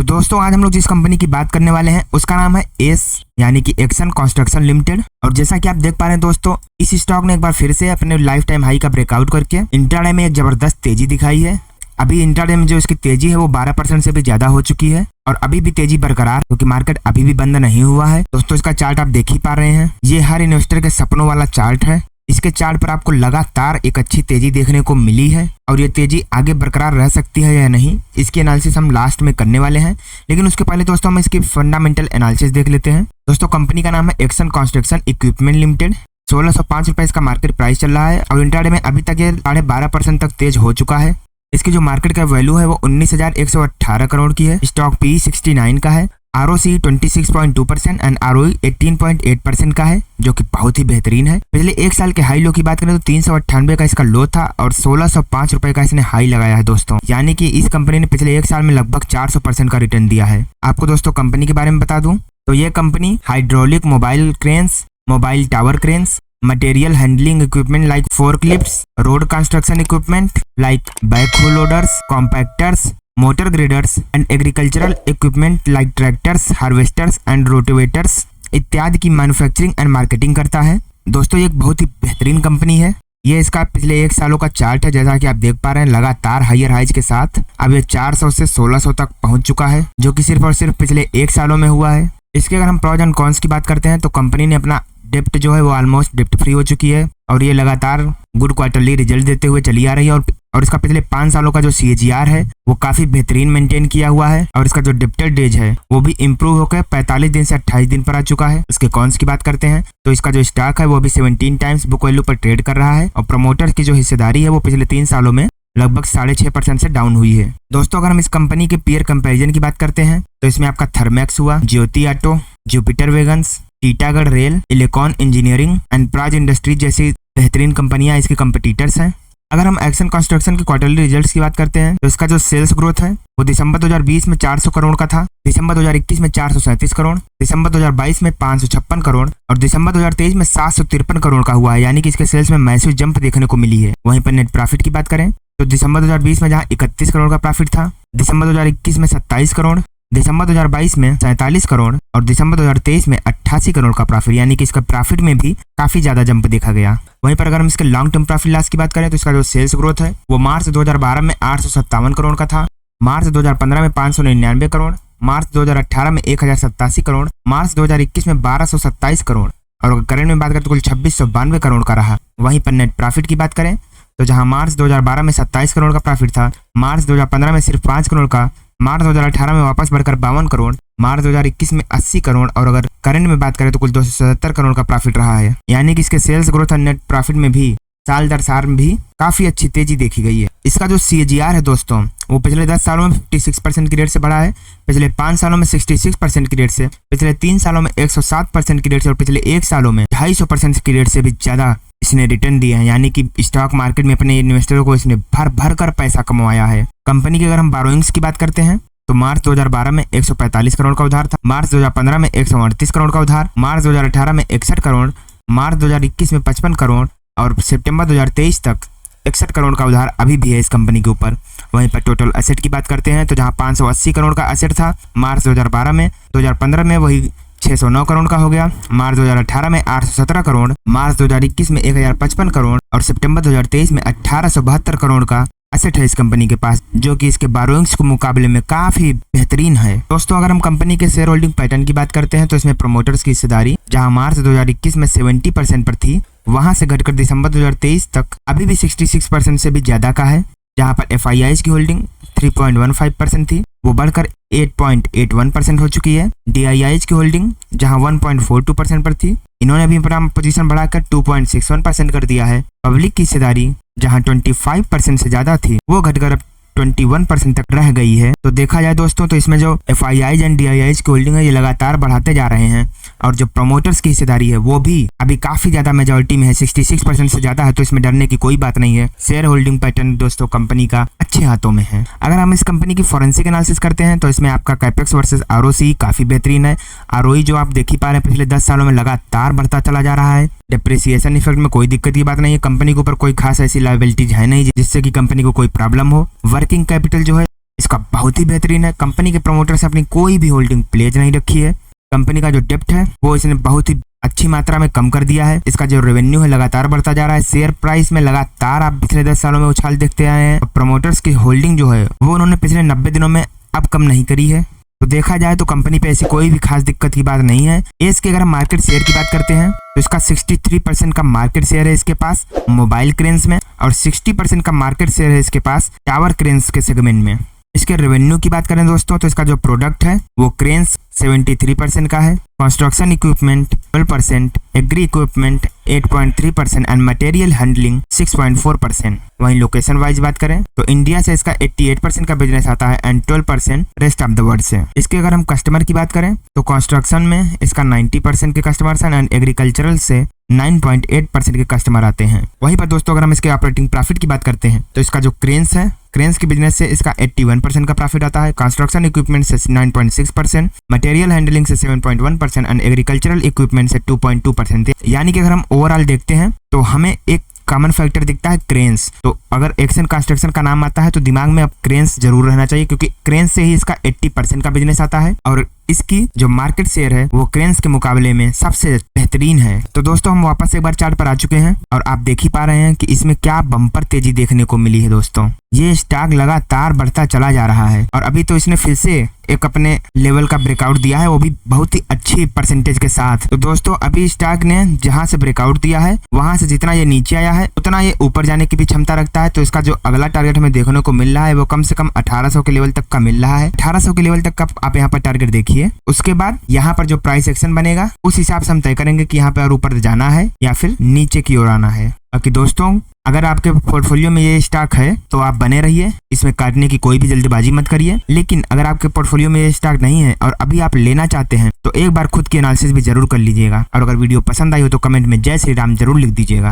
दोस्तों आज हम लोग जिस कंपनी की बात करने वाले हैं उसका नाम है एस यानी कि एक्शन कंस्ट्रक्शन लिमिटेड। और जैसा कि आप देख पा रहे हैं दोस्तों, इस स्टॉक ने एक बार फिर से अपने लाइफ टाइम हाई का ब्रेकआउट करके इंट्राडे में एक जबरदस्त तेजी दिखाई है। अभी इंट्राडे में जो इसकी तेजी है वो 12% से भी ज्यादा हो चुकी है और अभी भी तेजी बरकरार, क्योंकि मार्केट अभी भी बंद नहीं हुआ है। दोस्तों इसका चार्ट आप देख ही पा रहे हैं, ये हर इन्वेस्टर के सपनों वाला चार्ट है। इसके चार्ट पर आपको लगातार एक अच्छी तेजी देखने को मिली है और ये तेजी आगे बरकरार रह सकती है या नहीं, इसकी एनालिसिस हम लास्ट में करने वाले हैं। लेकिन उसके पहले दोस्तों हम इसकी फंडामेंटल एनालिसिस देख लेते हैं। दोस्तों कंपनी का नाम है एक्शन कंस्ट्रक्शन इक्विपमेंट लिमिटेड। 1605 रुपए इसका मार्केट प्राइस चल रहा है और इंट्राडे में अभी तक ये 12.5% तक तेज हो चुका है। इसकी जो मार्केट का वैल्यू है वो 19,118 करोड़ की है। स्टॉक पी 69 का है। ROC 26.2% एंड ROE 18.8% का है, जो कि बहुत ही बेहतरीन है। पिछले एक साल के हाई लो की बात करें तो 398 का इसका लो था और 1605 रुपए का इसने हाई लगाया है दोस्तों। यानी कि इस कंपनी ने पिछले एक साल में लगभग 400% का रिटर्न दिया है। आपको दोस्तों कंपनी के बारे में बता दूं तो ये company hydraulic mobile cranes, mobile tower cranes, material handling equipment like forklifts, road construction equipment like backhoe loaders, compactors, motor graders and agricultural equipment like tractors, harvesters and rotavators इत्यादि की मैन्युफैक्चरिंग एंड मार्केटिंग करता है। दोस्तों ये एक बहुत ही बेहतरीन company है। ये इसका पिछले एक सालों का चार्ट है, जैसा कि आप देख पा रहे हैं लगातार हायर हाइज के साथ अब ये 400 से 1600 तक पहुंच चुका है, जो कि सिर्फ और सिर्फ पिछले एक सालों में हुआ है। इसके अगर हम प्रॉज एंड कॉन्स की बात करते हैं तो कंपनी ने अपना डेप्ट जो है वो ऑलमोस्ट डेप्ट फ्री हो चुकी है और ये लगातार गुड क्वार्टरली रिजल्ट देते हुए चली आ रही है और इसका पिछले 5 सालों का जो CAGR है वो काफी बेहतरीन मेंटेन किया हुआ है और इसका जो डेप्टर डेज है वो भी इम्प्रूव होकर 45 दिन से 28 दिन पर आ चुका है। इसके कॉन्स की बात करते हैं तो इसका जो स्टॉक है वो अभी 17 टाइम्स बुक वैल्यू पर ट्रेड कर रहा है और प्रमोटर्स की जो हिस्सेदारी है वो पिछले 3 सालों में लगभग 6.5% से डाउन हुई है। दोस्तों अगर हम इस कंपनी के पीयर कंपैरिजन की बात करते हैं तो इसमें आपका थर्मैक्स हुआ, Jyoti Auto, Jupiter Wagons, Titagarh Rail, Elecon Engineering and Praj Industries जैसी बेहतरीन कंपनियां इसके कंपटीटर्स हैं। अगर हम एक्शन कंस्ट्रक्शन के क्वार्टरली रिजल्ट्स की बात करते हैं तो इसका जो सेल्स ग्रोथ है वो दिसंबर 2020 में 400 करोड़ का था, दिसंबर 2021 में 437 करोड़, दिसंबर 2022 में 556 करोड़ और दिसंबर 2023 में 753 करोड़ का हुआ है। यानी कि इसके सेल्स में मैसिव जंप देखने को मिली है। वहीं पर नेट प्रॉफिट की बात करें तो दिसंबर 2020 में जहां 31 करोड़ का प्रॉफिट था, दिसंबर 2021 में 27 करोड़, दिसंबर 2022 में 47 करोड़ और दिसंबर 2023 में 88 करोड़ का प्रॉफिट, यानी कि इसका प्रॉफिट में भी काफी ज्यादा जंप देखा गया। वहीं पर अगर हम इसके लॉन्ग टर्म प्रॉफिट लॉस की बात करें तो इसका जो सेल्स ग्रोथ है वो मार्च 2012 में 857 करोड़ का था, मार्च 2015 में 599 करोड़, मार्च 2018 में 1087 करोड़, मार्च 2021 में 1227 करोड़ और अगर करंट में बात करें तो कुल 2692 करोड़ का रहा। वहीं पर नेट प्रॉफिट की बात करें तो जहां मार्च 2012 में 27 करोड़ का प्रॉफिट था, मार्च 2015 में सिर्फ 5 करोड़ का, मार्च 2018 में वापस बढ़कर 52 करोड़, मार्च 2021 में 80 करोड़ और अगर करंट में बात करें तो कुल 277 करोड़ का प्रॉफिट रहा है। यानी कि इसके सेल्स ग्रोथ और नेट प्रॉफिट में भी साल दर साल में भी काफी अच्छी तेजी देखी गई है। इसका जो CAGR है दोस्तों वो पिछले 10 सालों में 56% की रेट से बढ़ा है, पिछले 5 सालों में 66% की रेट से, पिछले 3 सालों में 107% की रेट से और पिछले 1 सालों में 250% की रेट से भी ज्यादा इसने रिटर्न दिए हैं। यानी कि स्टॉक मार्केट में अपने इन्वेस्टरों को इसने भर भर कर पैसा कमाया है। कंपनी की अगर हम बोरोइंग्स की बात करते हैं तो मार्च 2012 में 145 करोड़ का उधार था, मार्च 2015 में 138 करोड़ का उधार, मार्च 2018 में 61 करोड़, मार्च 2021 में 55 करोड़ और सितंबर 2023 तक 61 करोड़ का उधार अभी भी है इस कंपनी के ऊपर। वहीं पर टोटल एसेट की बात करते हैं तो जहां 580 करोड़ का एसेट था मार्च 2012 में, 2015 में वही 609 करोड़ का हो गया, मार्च 2018 में 817 करोड़, मार्च 2021 में 1055 करोड़ और सितंबर 2023 में 1872 करोड़ का एसेट है इस कंपनी के पास, जो कि इसके बोरोइंग्स के मुकाबले में काफी बेहतरीन है। दोस्तों अगर हम कंपनी के शेयर होल्डिंग पैटर्न की बात करते हैं तो इसमें प्रमोटर्स की हिस्सेदारी जहां मार्च 2021 में 70% पर थी, वहां से घटकर दिसंबर 2023 तक अभी भी 66% से भी ज्यादा का है। जहां पर FIIs की होल्डिंग 3.15% थी वो बढ़कर 8.81% हो चुकी है। DIIs की होल्डिंग जहां 1.42% पर थी, इन्होंने भी अपना पोजीशन बढ़ाकर 2.61% कर दिया है। पब्लिक की हिस्सेदारी जहां 25% से ज्यादा थी वो घटकर अब 21% तक रह गई है। तो देखा जाए दोस्तों तो इसमें जो FIIs एंड DIIs की होल्डिंग है ये लगातार बढ़ाते जा रहे हैं और जो प्रमोटर्स की हिस्सेदारी है वो भी अभी काफी ज्यादा मेजॉरिटी में है, 66% से ज्यादा है। तो इसमें डरने की कोई बात नहीं है। शेयर होल्डिंग पैटर्न दोस्तों कंपनी का अच्छे हाथों में है। अगर हम इस कंपनी की फॉरेंसिक एनालिसिस करते हैं तो इसमें आपका कैपेक्स वर्सेस ROC काफी बेहतरीन है। ROE जो आप देख ही पा रहे हैं पिछले 10 सालों में लगातार बढ़ता चला जा रहा है। डिप्रिसिएशन इफेक्ट में कोई दिक्कत की बात नहीं है। कंपनी के ऊपर कोई खास ऐसी लायबिलिटीज है नहीं जिससे कि कंपनी को कोई प्रॉब्लम हो। वर्किंग कैपिटल जो है इसका बहुत ही बेहतरीन है। कंपनी के प्रमोटर से अपनी कोई भी होल्डिंग प्लेज नहीं रखी है। कंपनी का जो डेप्ट है वो इसने बहुत ही अच्छी मात्रा में कम कर दिया है। इसका जो रेवेन्यू है लगातार बढ़ता जा रहा है। शेयर प्राइस में लगातार आप पिछले 10 सालों में उछाल देखते आए हैं। प्रमोटर्स की होल्डिंग जो है वो उन्होंने पिछले 90 दिनों में अब कम नहीं करी है। तो देखा जाए तो कंपनी पे ऐसी कोई भी खास दिक्कत की बात नहीं है। इसके अगर हम मार्केट शेयर की बात करते हैं तो इसका 63% का मार्केट शेयर है इसके पास मोबाइल क्रेन्स में, और 60% का मार्केट शेयर है इसके पास टावर क्रेन्स के सेगमेंट में। इसके रेवेन्यू की बात करें दोस्तों तो इसका जो प्रोडक्ट है वो क्रेन्स 73% का है, construction equipment 12%, agri equipment 8.3% and material handling 6.4%। वहीं लोकेशन वाइज बात करें तो इंडिया से इसका 88% का बिजनेस आता है and 12% rest of the world से। इसके अगर हम कस्टमर की बात करें तो कंस्ट्रक्शन में इसका 90% के कस्टमर्स हैं एंड एग्रीकल्चरल से 9.8% के कस्टमर आते हैं। वहीं पर दोस्तों अगर हम इसके ऑपरेटिंग प्रॉफिट की बात करते हैं तो इसका जो क्रेन्स है, क्रेन्स के बिजनेस से इसका 81% का प्रॉफिट आता है, कंस्ट्रक्शन इक्विपमेंट से 9.6%, मटेरियल हैंडलिंग से 7.1% एंड एग्रीकल्चरल इक्विपमेंट से 2.2%। यानी कि अगर हम ओवरऑल देखते हैं तो हमें एक कॉमन फैक्टर दिखता है क्रेन्स। तो अगर एक्शन कंस्ट्रक्शन का नाम आता है तो दिमाग में अब क्रेन्स जरूर रहना चाहिए, क्योंकि क्रेन्स से ही इसका 80% का बिजनेस आता है और इसकी जो मार्केट शेयर है वो क्रेन्स के मुकाबले में सबसे बेहतरीन है। तो दोस्तों हम वापस एक बार चार्ट पर आ चुके हैं और आप देख ही पा रहे हैं कि इसमें क्या बम्पर तेजी देखने को मिली है। दोस्तों ये स्टॉक लगातार बढ़ता चला जा रहा है और अभी तो इसने फिर से एक अपने लेवल का ब्रेकआउट दिया है, वो भी बहुत ही अच्छी परसेंटेज के साथ। तो दोस्तों अभी स्टॉक ने जहां से ब्रेकआउट दिया है वहां से जितना ये नीचे आया है उतना ये ऊपर जाने की भी क्षमता रखता है। तो इसका जो अगला टारगेट हमें देखने को मिल रहा है वो कम से कम 1800 के लेवल तक का मिल रहा है। 1800 के लेवल तक का आप यहाँ पर टारगेट देखिए। उसके बाद यहाँ पर जो प्राइस एक्शन बनेगा उस हिसाब से हम तय करेंगे कि यहाँ पे और ऊपर जाना है या फिर नीचे की ओर आना है। बाकी दोस्तों अगर आपके पोर्टफोलियो में ये स्टॉक है तो आप बने रहिए, इसमें काटने की कोई भी जल्दबाजी मत करिए। लेकिन अगर आपके पोर्टफोलियो में ये स्टॉक नहीं है और अभी आप लेना चाहते हैं तो एक बार खुद की एनालिसिस भी जरूर कर लीजिएगा। और अगर वीडियो पसंद आई हो तो कमेंट में जय श्री राम जरूर लिख दीजिएगा।